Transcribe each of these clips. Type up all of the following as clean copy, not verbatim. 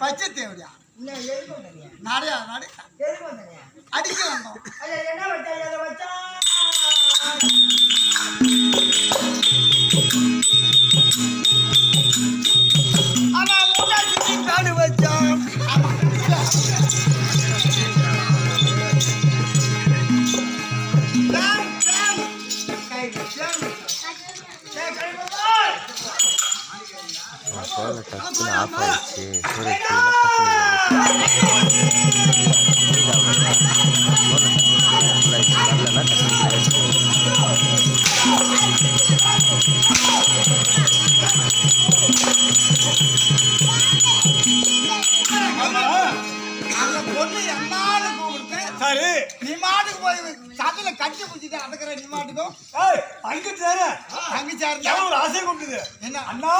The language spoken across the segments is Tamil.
பச்சை தேவையா நாடையா நாடு அடிக்க வந்தோம் என்ன வச்சா ஆமா மூட்டா சுத்தி காடு வச்சான் டக்குன்னு ஆஃப் ஆயிடுச்சு சரி நீ மாட்டுக்கு போய் சத்துல கட்டி பிடிச்சிட்டு அதுக்கிற நீ மாட்டுக்கும் அங்க சேர அங்க சேர ஒரு ஆசை கொண்டுது என்ன அண்ணா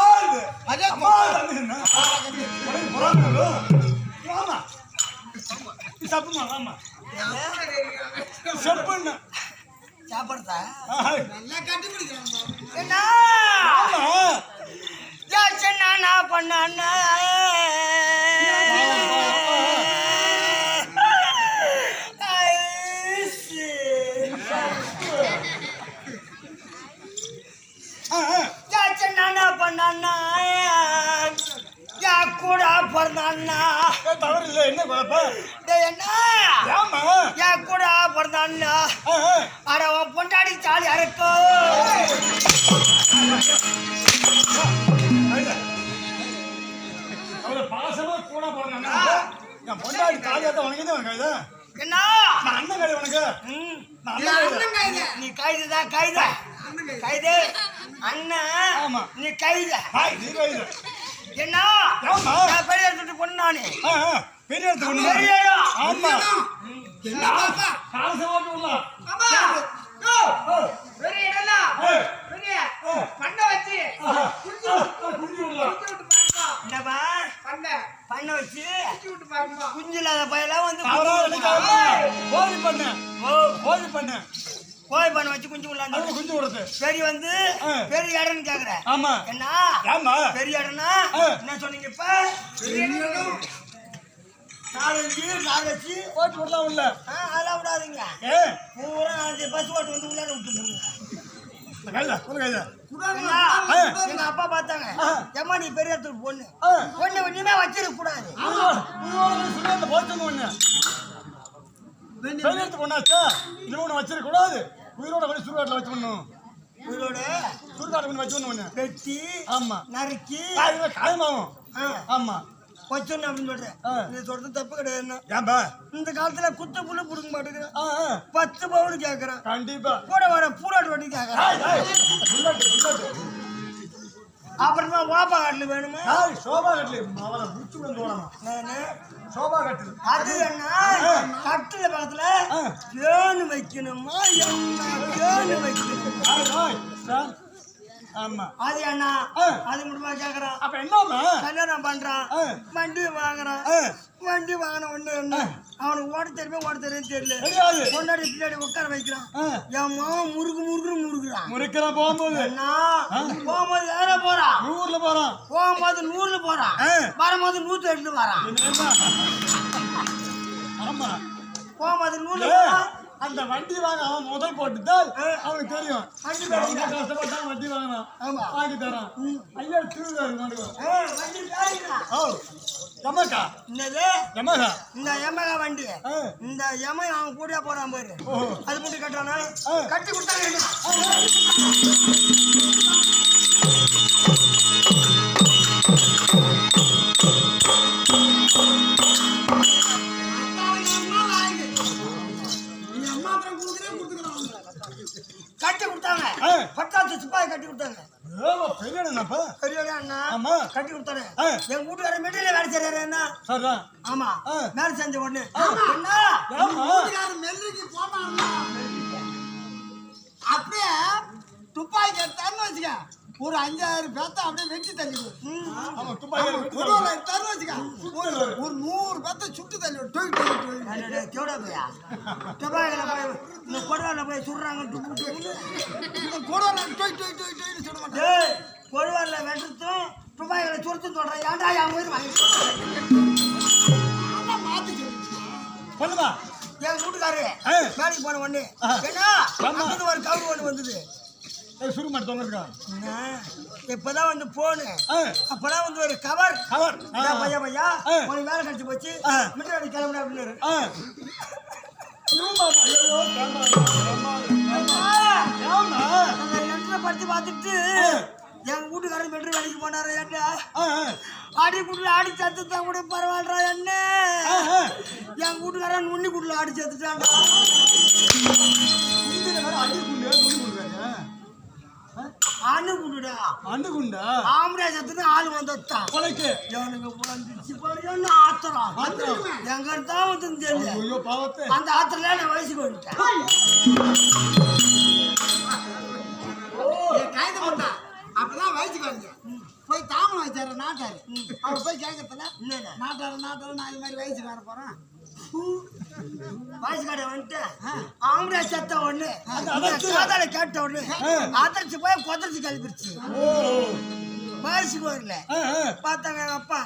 அதே சப்புமா ஆமா செப்புன்னு சாப்பிடுறா நல்லா கட்டி பிடிக்கிறாங்க என்ன சொன்னா பண்ண அண்ணா பண்ணா கூட பிறந்தான்னா தவறு இல்லை என்ன குழப்பம் என்ன என் கூட பிறந்தான்னா அட உன் பொண்டாடி சாலி அரைக்கோ பாசமா கூட பிறந்தான்னா என் பொண்டாடி தாலியாத்த உனக்கு என்ன அண்ணன் கைது உனக்கு நீ கைதுதான் கைது கைது அண்ணன் நீ கைது என்ன பெரிய எடுத்துட்டு பொண்ணு நானே பெரிய பண்ண வச்சு குஞ்சு இல்லாத பையெல்லாம் வந்து கோழி பண்ண கோழி பண்ண வச்சு குஞ்சு விடலாம் குஞ்சு விடுறது சரி வந்து பெரிய இடம்னு கேக்குறேன் ஆமா என்ன பெரிய இடம்னா என்ன சொன்னீங்க இப்ப நாலஞ்சு நாலு வச்சு ஓட்டு விடலாம் உள்ள அதெல்லாம் விடாதீங்க பூரா 4 பஸ் ஓட்டு வந்து உள்ளார விட்டு எங்க அப்பா பார்த்தாங்க ஏமா நீ பெரிய இடத்துக்கு பொண்ணு பொண்ணு ஒண்ணுமே வச்சிருக்க கூடாது பொண்ணாச்சா இன்னொன்னு வச்சிருக்க கூடாது உயிரோட பண்ணி சுடுகாட்டில் வச்சு பண்ணும் உயிரோட சுடுகாட்டை பண்ணி வச்சு ஒண்ணு வெட்டி ஆமா நறுக்கி காயமாகும் ஆமா வச்சோன்னு அப்படின்னு சொல்றேன் நீ சொல்றது தப்பு கிடையாது ஏன்பா இந்த காலத்துல குத்து புல்லு புடுங்க மாட்டேங்கிறேன் 10 பவுன் கேட்கறேன் கண்டிப்பா கூட வர பூராட்டு வண்டி கேட்கறேன் அப்புறமா வாப்பா கட்டில் வேணுமா சோபா கட்டில் அவரை முடிச்சு விட தோணணும் சோபா கட்டில் அது என்ன கட்டில பக்கத்துல ஏன்னு வைக்கணுமா என்ன ஏன்னு வைக்கணும் சார் ஆமா அது அண்ணா அது மட்டுமா கேக்குறான். அப்ப என்னம்மா கல்யாணம் பண்றான், வண்டி வாங்குறான். வண்டி வாங்கின ஒண்ணு அவனுக்கு ஓட தெரியும் தெரியல. பொண்டாடி பின்னாடி உட்கார வைக்கிறான். என் மாவன் முறுக்குறான். முறுக்கிறான் போகும்போது போகும்போது வேற போறான், 100ல போறான். போகும்போது 100ல போறான், வரும்போது 108 வரான். ஆமா போகும்போது 100 போறான். அந்த வண்டி வாங்க அவன் முதல் போட்டுதான் அவனுக்கு தெரியும். கஷ்டப்பட்டா வண்டி வாங்கினான். ஆமா வாங்கி தரான். ஐயா திருவிழா வண்டி எமகா என்னது எமகா இந்த எமகா வண்டி இந்த எமகா அவன் கூட போறான் பாரு. அது மட்டும் கட்டுறானா கட்டி கொடுத்தாங்க. கட்டி கொடுத்தாங்க, பட்டாசு சிப்பாய் கட்டி கொடுத்தாங்க. பெரிய அண்ணா கட்டி கொடுத்தாரு. என் வீட்டுக்காரர் மெட்ரில வேலை செய்யறாரு என்ன. ஆமா வேலை செஞ்ச உடனே அப்படியே துப்பாக்கி எடுத்தாருன்னு வச்சுக்க, ஒரு 5-6 பேத்த அப்படியே வெட்டி தள்ளிடுவோம். எடுத்தாருன்னு வச்சுக்க, ஒரு 100 பேத்த சுட்டு தள்ளிவிடும். கொடுவாரில் போய் சுடுறாங்க. கொடுவாரில் வெட்டுறதும் துப்பாக்கிகளை சுருத்தும் சொல்றேன். ஏன்டா என் உயிர் வாங்கி மாத்தி சொல்லுமா. என் வீட்டுக்காரு வேலைக்கு போன உடனே என்ன ஒரு கவுரு ஒண்ணு வந்தது. இப்பதான் வந்து போனு, அப்பதான் வந்து ஒரு கவர் பையா ஒரு வேலை கழிச்சு போச்சு, மிட்டாடி கிளம்புன அப்படின்னு. படுத்து பார்த்துட்டு எங்க வீட்டுக்காரர் மெட்ரி வேலைக்கு போனாரு. என்ன ஆடி குட்டில ஆடி சேர்த்துட்டா கூட பரவாயில்ல. என்ன என் வீட்டுக்காரன் நுண்ணி குட்டில ஆடி சேர்த்துட்டான். அணுகுண்டா அணுகுண்டா ஆம்பரே சத்துக்கு ஆளு வந்துட்டான். எனக்கு வந்துச்சு பாரு ஆத்திரம். எங்க தான் வந்து அந்த ஆத்திரல நான் வயசுக்கு வந்துட்டேன். கைது பண்ணா அப்பதான் வயசுக்கு வந்து போய் தாமரம் வச்சாரு நாட்டாரு. அவர் போய் கேட்கறதுல நாட்டாரு நான் இது மாதிரி வயசுக்கு வர போறேன். வயசுக்கார வந்துட்டு ஆம்பரே சத்த ஒண்ணு கேட்ட ஒண்ணு ஆத்திரச்சு போய் கொத்தரிச்சு கிளப்பிடுச்சு. வயசுக்கு வரல பார்த்தாங்க எங்க அப்பா.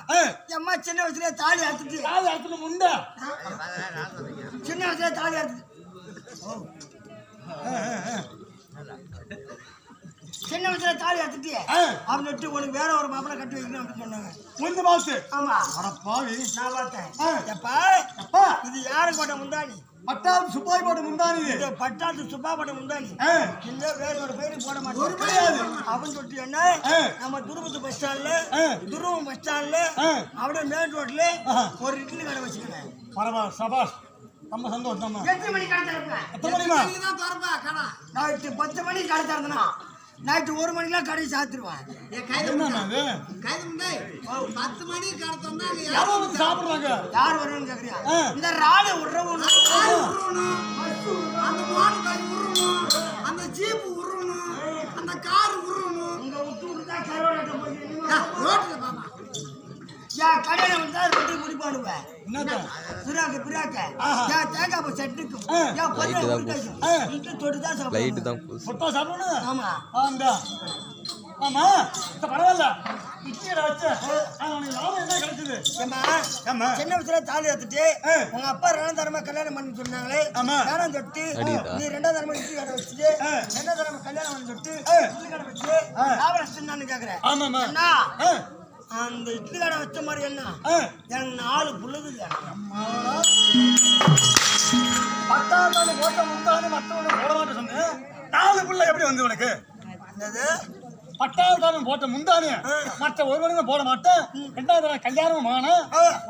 அம்மா சின்ன வயசுல தாலி அறுத்துட்டு சின்ன வயசுல தாலி அறுத்துட்டு சின்ன வயசுல தாலி அறுத்துட்டு அப்படின்னு உனக்கு வேற ஒரு மாப்பிளை கட்டி வைக்கணும் அப்படின்னு சொன்னாங்க. ஆமா நான் பார்த்தேன். எப்பா இது யாருக்கு போட்ட முந்தானி? பட்டாசு சுப்பாய் போட்ட முந்தானி. பட்டாசு சுப்பா போட்ட முந்தானி இந்த வேறோட பேருக்கு போட மாட்டேன் அப்படின்னு சொல்லிட்டு என்ன நம்ம துருவத்து பஸ் ஸ்டாண்ட்ல துருவம் பஸ் ஸ்டாண்ட்ல அப்படியே மேன் ரோட்ல ஒரு இட்லி கடை வச்சுக்கிறேன். பரவாயில்ல சபாஷ் ரொம்ப சந்தோஷம். எத்தனை மணிக்கு கடை திறப்பேன்? நைட்டு 10 மணிக்கு கடை திறந்தனா நைட்டு 1 மணிக்கெல்லாம் கடை சாத்திருவேன். 10 மணிக்கு கடை திறந்தா சாப்பிடுறாங்க. யார் வருவான்னு கேக்குறியா? இந்த ராடு விடுறவங்க அந்த மாடு உருணும், அந்த ஜீப் உருணும், அந்த கார் உருணும். உங்க விட்டு விட்டுதா கரோட ரோட்ல பாமா கடையில வந்தா ரொட்டி குடிப்பானுவேன். பிராக்க தேங்காய் பூ சட்னிக்கும் தொட்டுதான் சாப்பிடணும். ஆமா ஆமா பரவாயில்ல. சின்ன வயசுல தாலி எடுத்துட்டு உங்க அப்பா 2ஆம் தரமா கல்யாணம் பண்ணி சொன்னாங்களே, வேணாம் தொட்டு நீ 2ஆம் தரமா இட்லி கடை வச்சுட்டு 2ஆம் தரமா கல்யாணம் பண்ணி தொட்டு இட்லி கடை வச்சு லாபம் கேக்குறேன். அந்த இட்லி கடை வச்ச மாதிரி என்ன எனக்கு 4 புள்ளுது. 10ஆம் நாள் போட்ட முந்தானு மற்றவங்க போட மாட்டேன் சொன்னேன். 4 புள்ள எப்படி வந்து உனக்கு? என்னது 10ஆம் நாள் போட்ட முந்தானு மற்ற ஒருவனுங்க போட மாட்டேன். 2ஆம் நாள் கல்யாணம் ஆனா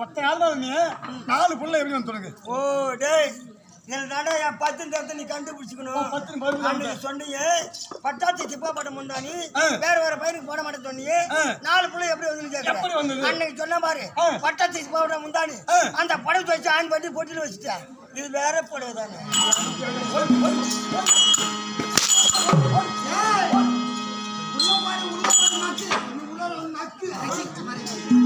ஒத்த நாள் தான் நீ 4 புள்ள எப்படி வந்து உனக்கு? ஓ டேய் என்னடா என் 10 நீ கண்டுபிடிச்சுக்கணும். சொன்னீங்க பட்டாசு சிப்பா போட்ட முந்தானி வேற பையனுக்கு போட மாட்டேன்னு சொன்னீங்க. 4 புள்ள எப்படி வந்து கேட்கறேன். அன்னைக்கு சொன்ன மாதிரி பட்டாசு சிப்பா போட்ட முந்தானி அந்த படத்தை வச்சு ஆன் பண்ணி பொட்டில வச்சுட்டேன். இது வேற புடவை தானே. அடிச்சு